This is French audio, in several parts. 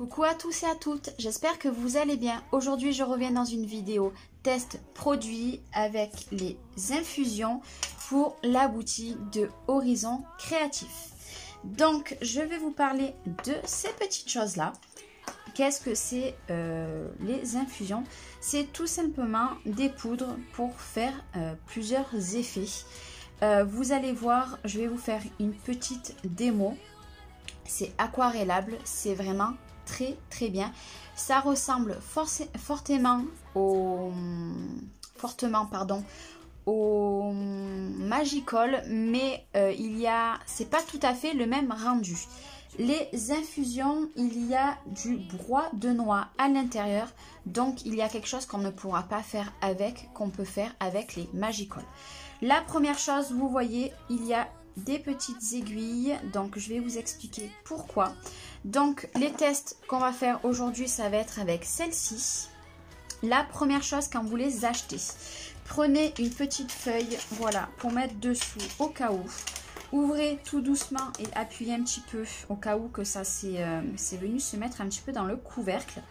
Coucou à tous et à toutes, j'espère que vous allez bien. Aujourd'hui je reviens dans une vidéo test produit avec les infusions pour la boutique de Horizon Créatif. Donc je vais vous parler de ces petites choses là. Qu'est-ce que c'est les infusions? C'est tout simplement des poudres pour faire plusieurs effets. Vous allez voir, je vais vous faire une petite démo. C'est aquarellable, c'est vraiment très bien. Ça ressemble fortement au Magicol, mais c'est pas tout à fait le même rendu. Les infusions, il y a du broie de noix à l'intérieur, donc il y a quelque chose qu'on ne pourra pas faire avec, qu'on peut faire avec les Magicol. La première chose, vous voyez, il y a des petites aiguilles, donc je vais vous expliquer pourquoi. Donc les tests qu'on va faire aujourd'hui, ça va être avec celle-ci. La première chose, quand vous les achetez, prenez une petite feuille, voilà, pour mettre dessous au cas où. Ouvrez tout doucement et appuyez un petit peu au cas où que ça c'est venu se mettre un petit peu dans le couvercle.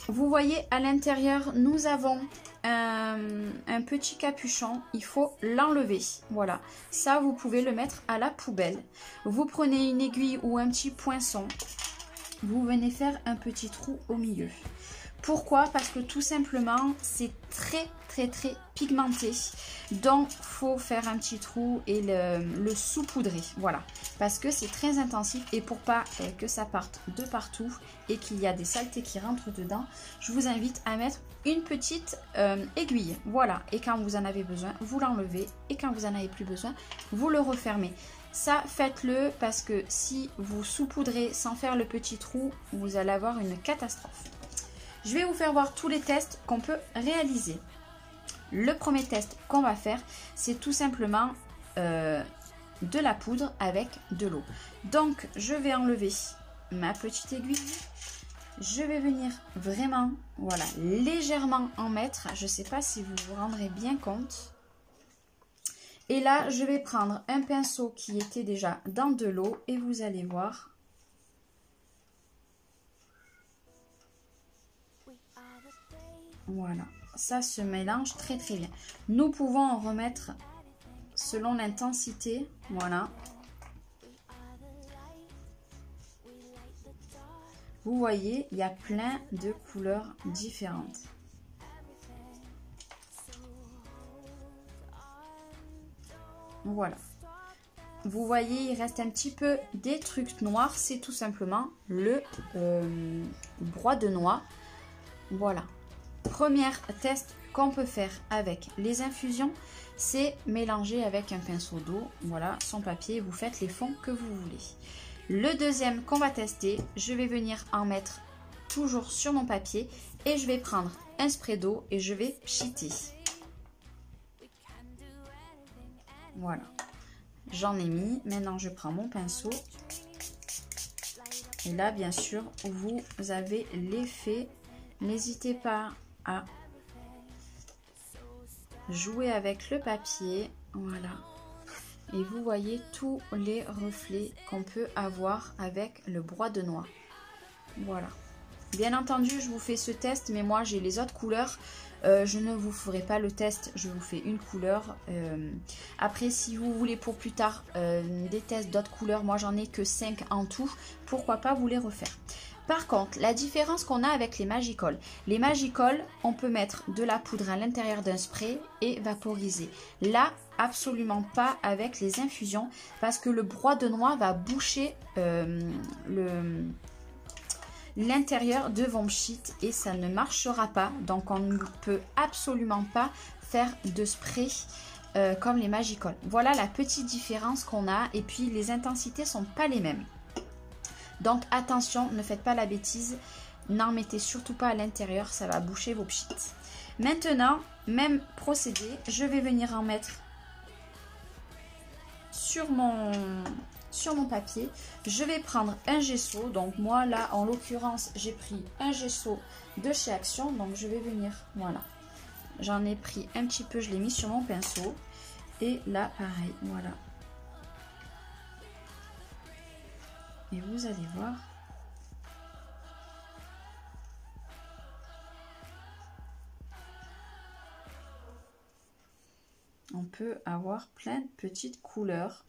Vous voyez à l'intérieur, nous avons un petit capuchon, il faut l'enlever. Voilà, ça vous pouvez le mettre à la poubelle. Vous prenez une aiguille ou un petit poinçon, vous venez faire un petit trou au milieu. Pourquoi? Parce que tout simplement, c'est très pigmenté. Donc, faut faire un petit trou et le saupoudrer. Voilà. Parce que c'est très intensif et pour pas que ça parte de partout et qu'il y a des saletés qui rentrent dedans, je vous invite à mettre une petite aiguille. Voilà. Et quand vous en avez besoin, vous l'enlevez. Et quand vous en avez plus besoin, vous le refermez. Ça, faites-le parce que si vous saupoudrez sans faire le petit trou, vous allez avoir une catastrophe. Je vais vous faire voir tous les tests qu'on peut réaliser. Le premier test qu'on va faire, c'est tout simplement de la poudre avec de l'eau. Donc, je vais enlever ma petite aiguille. Je vais venir vraiment, voilà, légèrement en mettre. Je ne sais pas si vous vous rendrez bien compte. Et là, je vais prendre un pinceau qui était déjà dans de l'eau et vous allez voir. Voilà, ça se mélange très bien. Nous pouvons en remettre selon l'intensité. Voilà. Vous voyez, il y a plein de couleurs différentes. Voilà. Vous voyez, il reste un petit peu des trucs noirs. C'est tout simplement le broie de noix. Voilà. Premier test qu'on peut faire avec les infusions, c'est mélanger avec un pinceau d'eau, voilà, son papier, vous faites les fonds que vous voulez. Le deuxième qu'on va tester, je vais venir en mettre toujours sur mon papier et je vais prendre un spray d'eau et je vais pchiter. Voilà, j'en ai mis, maintenant je prends mon pinceau. Et là, bien sûr, vous avez l'effet. N'hésitez pas à jouer avec le papier, voilà, et vous voyez tous les reflets qu'on peut avoir avec le broie de noix. Voilà, bien entendu je vous fais ce test, mais moi j'ai les autres couleurs. Je ne vous ferai pas le test, je vous fais une couleur. Après, si vous voulez pour plus tard des tests d'autres couleurs, moi j'en ai que 5 en tout, pourquoi pas vous les refaire. Par contre, la différence qu'on a avec les Magicol, on peut mettre de la poudre à l'intérieur d'un spray et vaporiser. Là, absolument pas avec les infusions parce que le broie de noix va boucher l'intérieur de vos pchites et ça ne marchera pas. Donc, on ne peut absolument pas faire de spray comme les Magicol. Voilà la petite différence qu'on a et puis les intensités sont pas les mêmes. Donc attention, ne faites pas la bêtise, n'en mettez surtout pas à l'intérieur, ça va boucher vos pchites. Maintenant, même procédé, je vais venir en mettre sur mon papier. Je vais prendre un gesso, donc moi là en l'occurrence j'ai pris un gesso de chez Action, donc je vais venir, voilà. J'en ai pris un petit peu, je l'ai mis sur mon pinceau et là pareil, voilà. Et vous allez voir, on peut avoir plein de petites couleurs.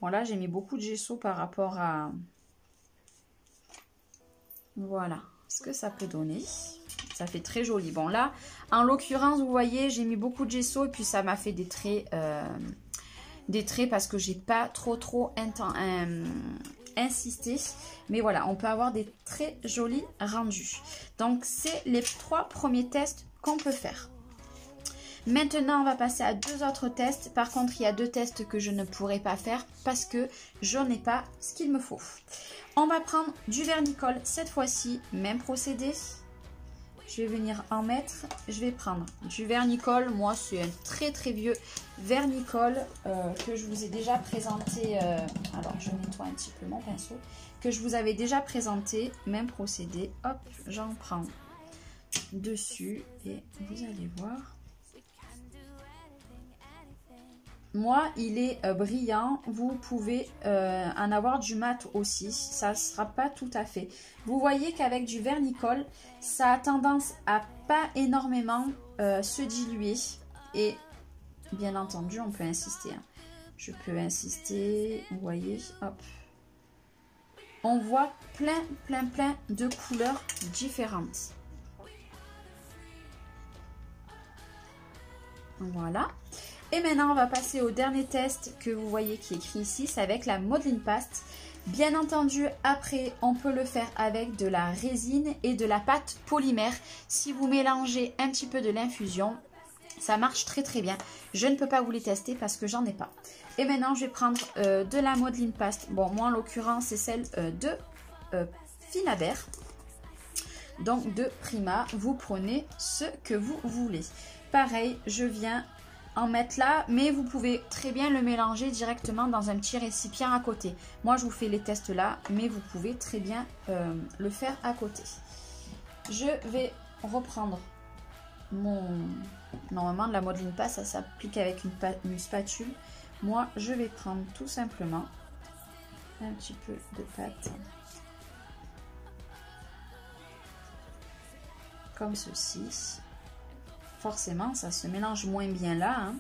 Bon, là, j'ai mis beaucoup de gesso par rapport à... Voilà ce que ça peut donner. Ça fait très joli. Bon, là, en l'occurrence, vous voyez, j'ai mis beaucoup de gesso et puis ça m'a fait des traits parce que j'ai pas trop insisté. Mais voilà, on peut avoir des très jolis rendus. Donc, c'est les 3 premiers tests qu'on peut faire. Maintenant, on va passer à 2 autres tests. Par contre, il y a 2 tests que je ne pourrai pas faire parce que je n'ai pas ce qu'il me faut. On va prendre du vernicole. Cette fois-ci, même procédé. Je vais venir en mettre. Je vais prendre du vernicole. Moi, c'est un très vieux vernicole que je vous ai déjà présenté. Alors, je nettoie un petit peu mon pinceau. Que je vous avais déjà présenté. Même procédé. Hop, j'en prends dessus. Et vous allez voir. Moi, il est brillant. Vous pouvez en avoir du mat aussi. Ça ne sera pas tout à fait. Vous voyez qu'avec du vernicole, ça a tendance à pas énormément se diluer. Et bien entendu, on peut insister. Hein. Je peux insister. Vous voyez, hop. On voit plein de couleurs différentes. Voilà. Et maintenant, on va passer au dernier test que vous voyez qui est écrit ici. C'est avec la modeling paste. Bien entendu, après, on peut le faire avec de la résine et de la pâte polymère. Si vous mélangez un petit peu de l'infusion, ça marche très bien. Je ne peux pas vous les tester parce que j'en ai pas. Et maintenant, je vais prendre de la modeling paste. Bon, moi, en l'occurrence, c'est celle de Finabert. Donc, de Prima. Vous prenez ce que vous voulez. Pareil, je viens en mettre là, mais vous pouvez très bien le mélanger directement dans un petit récipient à côté. Moi, je vous fais les tests là, mais vous pouvez très bien le faire à côté. Je vais reprendre mon... Normalement, de la modeling paste, ça s'applique avec une spatule. Moi, je vais prendre tout simplement un petit peu de pâte. Comme ceci. Forcément, ça se mélange moins bien là. Hein.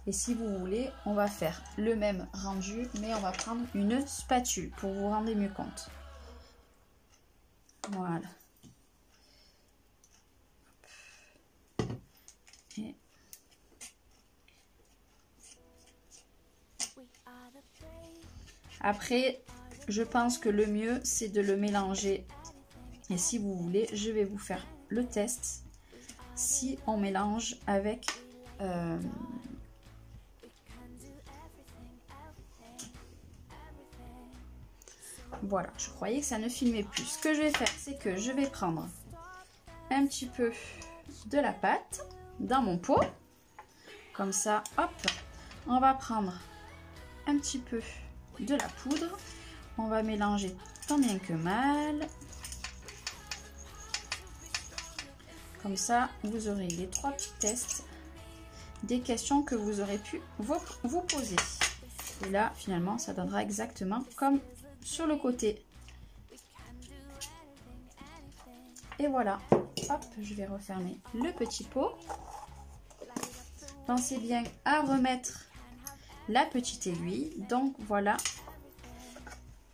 Et si vous voulez, on va faire le même rendu, mais on va prendre une spatule pour vous rendre mieux compte. Voilà. Et... Après... Je pense que le mieux, c'est de le mélanger. Et si vous voulez, je vais vous faire le test. Si on mélange avec... Voilà, je croyais que ça ne filmait plus. Ce que je vais faire, c'est que je vais prendre un petit peu de la pâte dans mon pot. Comme ça, hop. On va prendre un petit peu de la poudre. On va mélanger tant bien que mal. Comme ça, vous aurez les 3 petits tests des questions que vous aurez pu vous poser. Et là, finalement, ça donnera exactement comme sur le côté. Et voilà. Hop, je vais refermer le petit pot. Pensez bien à remettre la petite aiguille. Donc, voilà.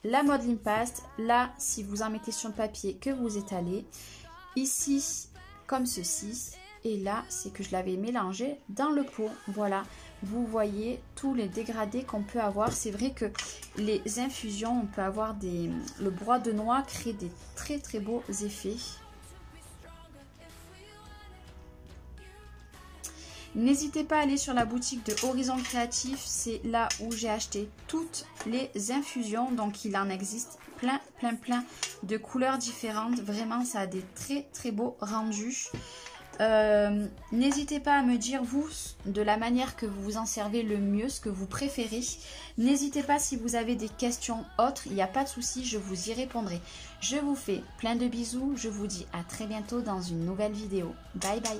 La modeling paste, là, si vous en mettez sur le papier que vous étalez, ici, comme ceci, et là, c'est que je l'avais mélangé dans le pot. Voilà, vous voyez tous les dégradés qu'on peut avoir. C'est vrai que les infusions, on peut avoir le broie de noix crée des très beaux effets. N'hésitez pas à aller sur la boutique de Horizon Créatif, c'est là où j'ai acheté toutes les infusions, donc il en existe plein de couleurs différentes, vraiment ça a des très beaux rendus. N'hésitez pas à me dire vous, de la manière que vous vous en servez le mieux, ce que vous préférez. N'hésitez pas si vous avez des questions autres, il n'y a pas de souci, je vous y répondrai. Je vous fais plein de bisous, je vous dis à très bientôt dans une nouvelle vidéo. Bye bye.